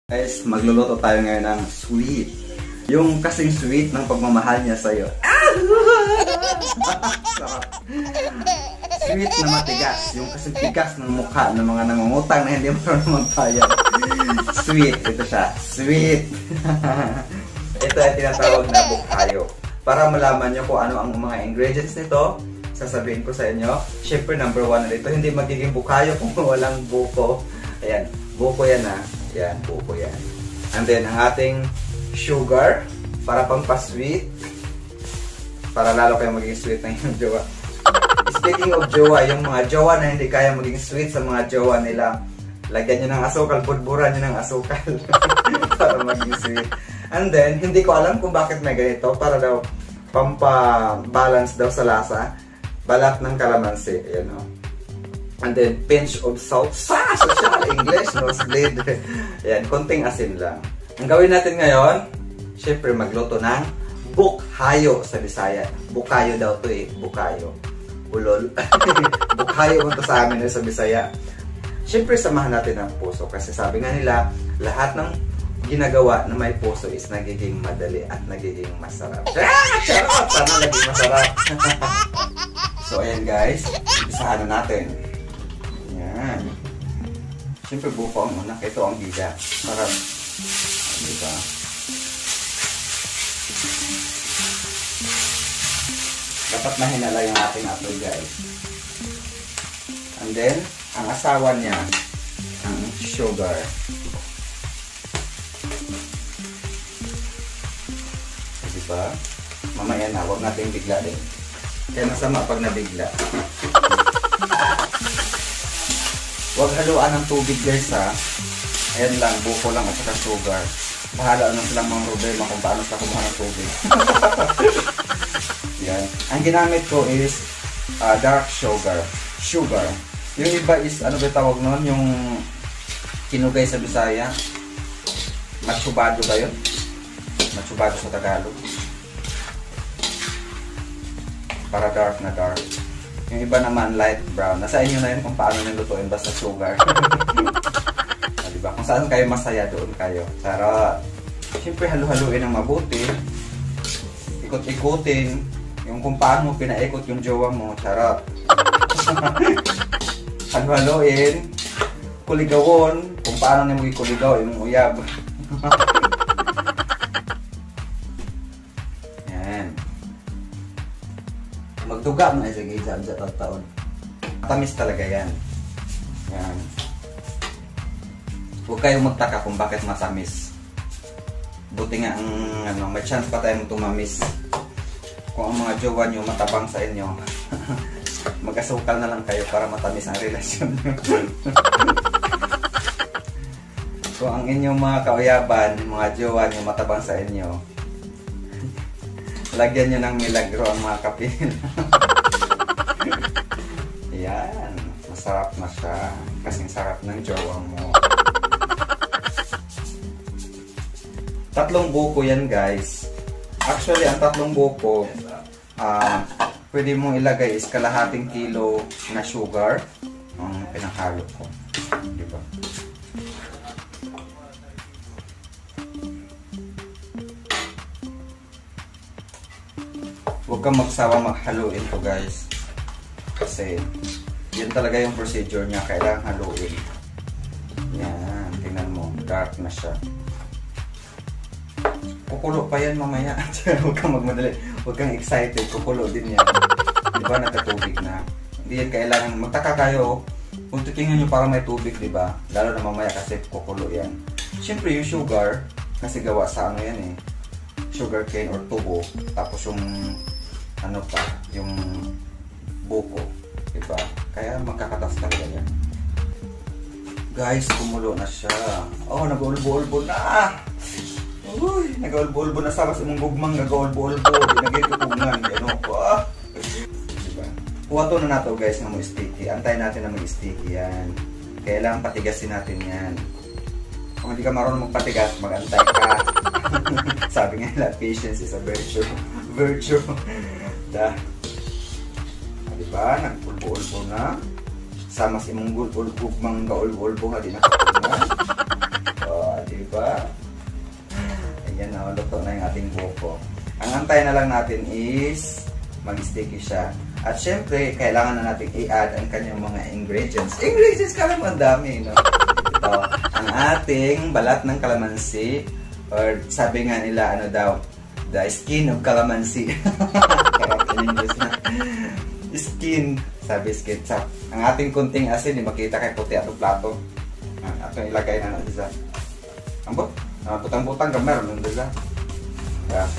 Guys, magluluto tayo ngayon ng sweet. Yung kasing sweet ng pagmamahal niya sa'yo. Sweet na matigas. Yung kasing tigas ng mukha ng mga nangungutang na hindi marunong magbayad. Sweet. Ito siya. Sweet. Ito ay tinatawag na bukayo. Para malaman nyo kung ano ang mga ingredients nito, sasabihin ko sa inyo. Siyempre, number 1 na dito. Hindi magiging bukayo kung walang buko. Ayan. Buko yan ha. Yan, buko yan. And then, ang ating sugar para pampasweet. Para lalo kayo maging sweet ng inyong jowa. Speaking of jowa, yung mga jowa na hindi kaya maging sweet sa mga jowa nila, lagyan nyo ng asukal, budburan nyo ng asukal para maging sweet. And then, hindi ko alam kung bakit may ganito. Para daw, pampa-balance daw sa lasa. Balat ng kalamansi. Ayan o. And then, pinch of salt. Social English, nosebleed. Ayan, konting asin lang. Ang gawin natin ngayon, syempre magluto ng bukayo sa Bisaya. Bukayo daw to eh. Bukayo. Ulol. Bukayo mo to sa amin sa Bisaya. Syempre, samahan natin ang puso. Kasi sabi nga nila, lahat ng ginagawa na may puso is nagiging madali at nagiging masarap. Charot! Sana naging masarap. So, ayan guys. Isahan na natin. Yan. Siyempre buko ang una. Ito ang bida. Sarap. Diba? Dapat mahinala yung ating apple guys. And then, ang asawa niya, ang sugar. Diba? Mamaya na, huwag natin bigla din. Kaya masama pag nabigla. Huwag haluan ng tubig guys ha. Ayan lang, buko lang at saka sugar. Bahala na silang mga problema kung paano sila kumuha ng tubig. Yan. Ang ginamit ko is dark sugar. Sugar. Yung iba is, ano ba tawag nun? Yung kinugay sa Bisaya. Matsubado ba yun? Matsubado sa Tagalog. Para dark na dark. Yung iba naman light brown. Nasa inyo na yun kung paano nilutuin basta sugar. Diba? Kung saan kayo masaya, doon kayo. Charot. Siyempre halu-haluin ng mabuti. Ikot-ikutin. Yung kung paano mo pinaikot yung jowa mo. Charot. Halu-haluin. Kuligawon. Kung paano niya magikuligaw yung uyab. Magduga mo na isa gaysa sa taon. Matamis talaga yan. Yan. Huwag kayong magtaka kung bakit masamis. Buti nga ang ano, may chance pa tayong tumamis. Kung ang mga jowa nyo matabang sa inyo, mag-asukal na lang kayo para matamis ang relasyon nyo. Kung ang inyong mga kauyaban, mga jowa nyo matabang sa inyo, lagyan nyo ng milagro ang mga kapil. Yan. Masarap na siya. Kasing sarap ng jowa mo. 3 buko yan guys. Actually, ang 3 buko, pwede mong ilagay is kalahating kilo na sugar. Ang pinahalo ko. Diba? Huwag kang magsawa maghaluin to guys. Kasi yun talaga yung procedure niya. Kailangan haluin. Yan. Tingnan mo. Dark na siya. Kukulo pa yan mamaya. Huwag kang magmadali. Huwag kang excited. Kukulo din yan. Diba nagkatubig na. Hindi yan kailangan. Magtaka kayo. Kung titingnan nyo parang may tubig. Diba? Lalo na mamaya kasi kukulo yan. Siyempre yung sugar. Kasi gawa sa ano yan eh. Sugar cane or tubo. Tapos yung ano pa, yung buko, diba? Kaya magkakatas talaga yan. Guys, kumulo na siya. Oh, nag-ulbo-ulbo na! Uy, nag-ulbo-ulbo na sa mas imong gugmang nag-ulbo-ulbo. Nag-itupungan, ano pa? Diba? Kuha to na nato guys na mo sticky. Antayin natin na mag-sticky yan. Kailangan patigasin natin yan. Kung hindi ka marunong magpatigas, mag-antay ka. Sabi nga nila, patience is a virtue. Virtue. Da. Diba? Nag-ulbo-ulbo na. Sa mas imong gugmang ga-ulbo-ulbo nga din na. Oh, Diba? Ayan na, luto na yung ating buko. Ang antay na lang natin is mag-sticky siya. At syempre, kailangan na natin i-add ang kanyang mga ingredients. Ingredients ka lang, ang dami, no? Ito, ang ating balat ng kalamansi, or sabi nga nila, ano daw, the skin of calamansi. Karap in English na. Skin, sabi skin. So, ang ating kunting asin, di makita kay puti atong plato. Ito ilagay na natin sa ambot. Putang-putang gamar nung dila.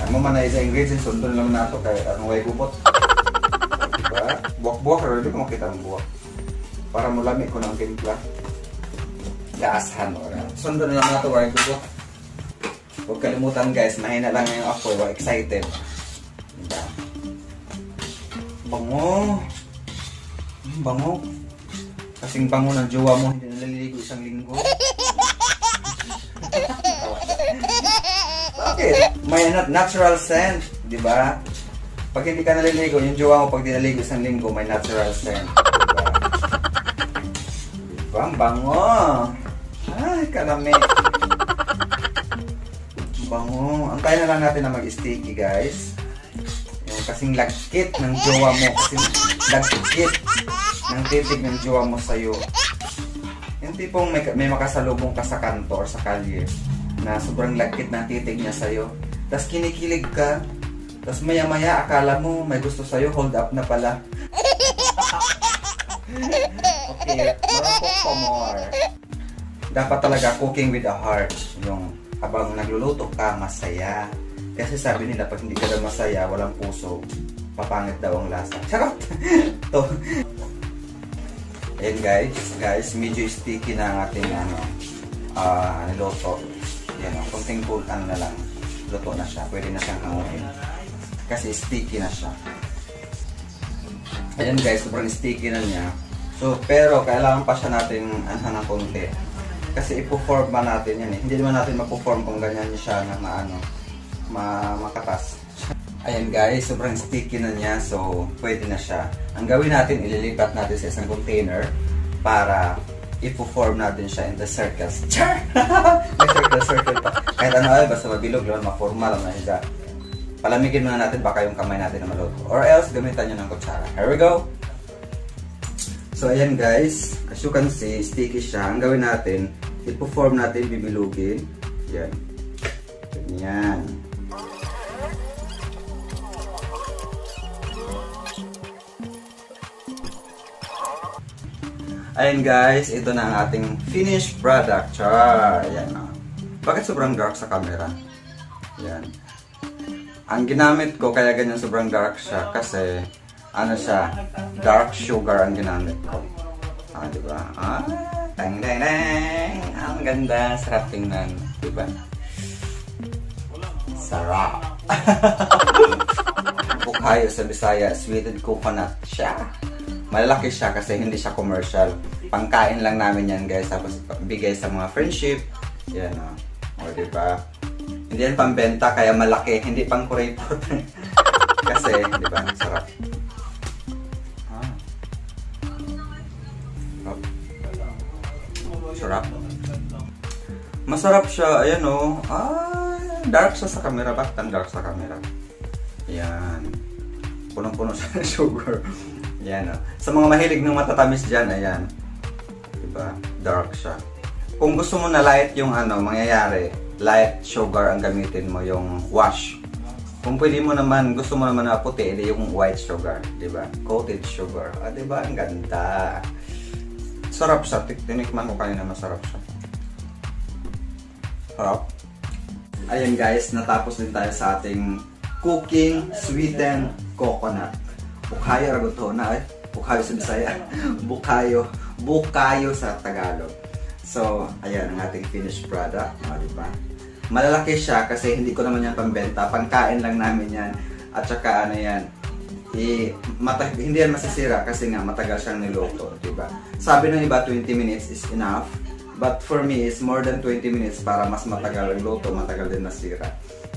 Ano man na isa ingredients, sundon lang na ito kay anong way gupot. Diba? Buwak-buwak, pero hindi ko makita ang buwak. Para mulami ko ng timpla. Gaasahan mo. Sundon lang na ito, way gupot. Huwag kalimutan guys, mahina lang yung ako, excited. Diba? Bango. Bango. Kasing bango ng jowa mo, hindi naliligo isang linggo. Bakit? May natural scent, di ba? Pag hindi ka naliligo, yung jowa mo pag di naligo isang linggo, may natural scent. Diba? Ang bango. Ay, karami. Bango. Antayin na lang natin na mag-sticky, guys. Yung kasing lagkit ng jowa mo. Kasing lagkit ng titig ng jowa mo sa'yo. Yung tipong may makasalubong ka sa kanto or sa kalye na sobrang lagkit ng titig niya sa'yo. Tapos kinikilig ka. Tapos maya-maya akala mo may gusto sa'yo, hold up na pala. Okay, cook pa more. Dapat talaga cooking with a heart. Yung habang nagluluto ka, masaya. Kasi sabi nila pag hindi ka daw masaya, walang puso, papangit daw ang lasa. Charot! To. Ayan guys, medyo sticky na ang ating niluto. Yan o, kunting na lang. Luto na siya. Pwede na siyang hanguin. Kasi sticky na siya. Ayan guys, sobrang sticky na niya. So, pero kailangan pa siya natin ng konti. Kasi ipo-form ba natin yan eh. Hindi naman natin mapo-form kung ganyan siya na makatas. Ayan guys, sobrang sticky na niya. So, pwede na siya. Ang gawin natin, ililipat natin sa isang container para ipo-form natin siya in the circles. Char! May circle pa. Kahit ano ay, basta mabilog lang, ma-formal lang na siya. Palamigin muna natin baka yung kamay natin na maluto. Or else, gamitan nyo ng kutsara. Here we go! So, ayan guys. As you can see, sticky siya. Ang gawin natin, ipo-form natin, bibilugin. Yan. Ganyan. Ayan guys, ito na ang ating finished product. Char! Ayan na. Bakit sobrang dark sa camera? Ayan. Ang ginamit ko, kaya ganyan sobrang dark siya, kasi ano siya, dark sugar ang ginamit ko. Diba? Tang tang tang! Ang ganda, sarap tingnan. Diba? Sarap! Bukayo sa Bisaya, sweetened coconut siya. Malalaki siya kasi hindi siya commercial. Pangkain lang namin yan guys. Tapos bigay sa mga friendship. Yan o. O diba? Hindi yan pambenta kaya malaki. Hindi pang kuripot. Kasi diba? Sarap. Sarap. Masarap siya. Ayan o. Dark siya sa camera. Bakit ang dark sa camera? Ayan. Punong-puno siya ng sugar. Yan o. Sa mga mahilig ng matatamis dyan, ayan. Diba? Dark siya. Kung gusto mo na light yung mangyayari, light sugar ang gamitin mo, yung wash. Kung pwede mo naman, gusto mo naman na puti, hindi yung white sugar. Diba? Coated sugar. Diba? Ang ganda. Sarap siya. Tinikman ko kanina, masarap siya. Sarap. Ayan guys, natapos din tayo sa ating cooking sweetened coconut. Bukayo ragot to na eh. Bukayo sa Bisaya. Bukayo sa Tagalog. So, ayan ang ating finished product. Diba? Malalaki siya kasi hindi ko naman yan pambenta. Pangkain lang namin yan. At saka ano yan, hindi yan masisira kasi nga matagal siyang niluto. Diba? Sabi ng iba 20 minutes is enough. But for me, it's more than 20 minutes para mas matagal ang luto, matagal din masira.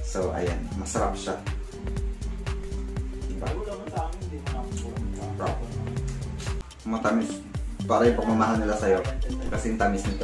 So, ayan. Masarap siya. Matamis. Para yung pagmamahal nila sa'yo. Kasing tamis nito.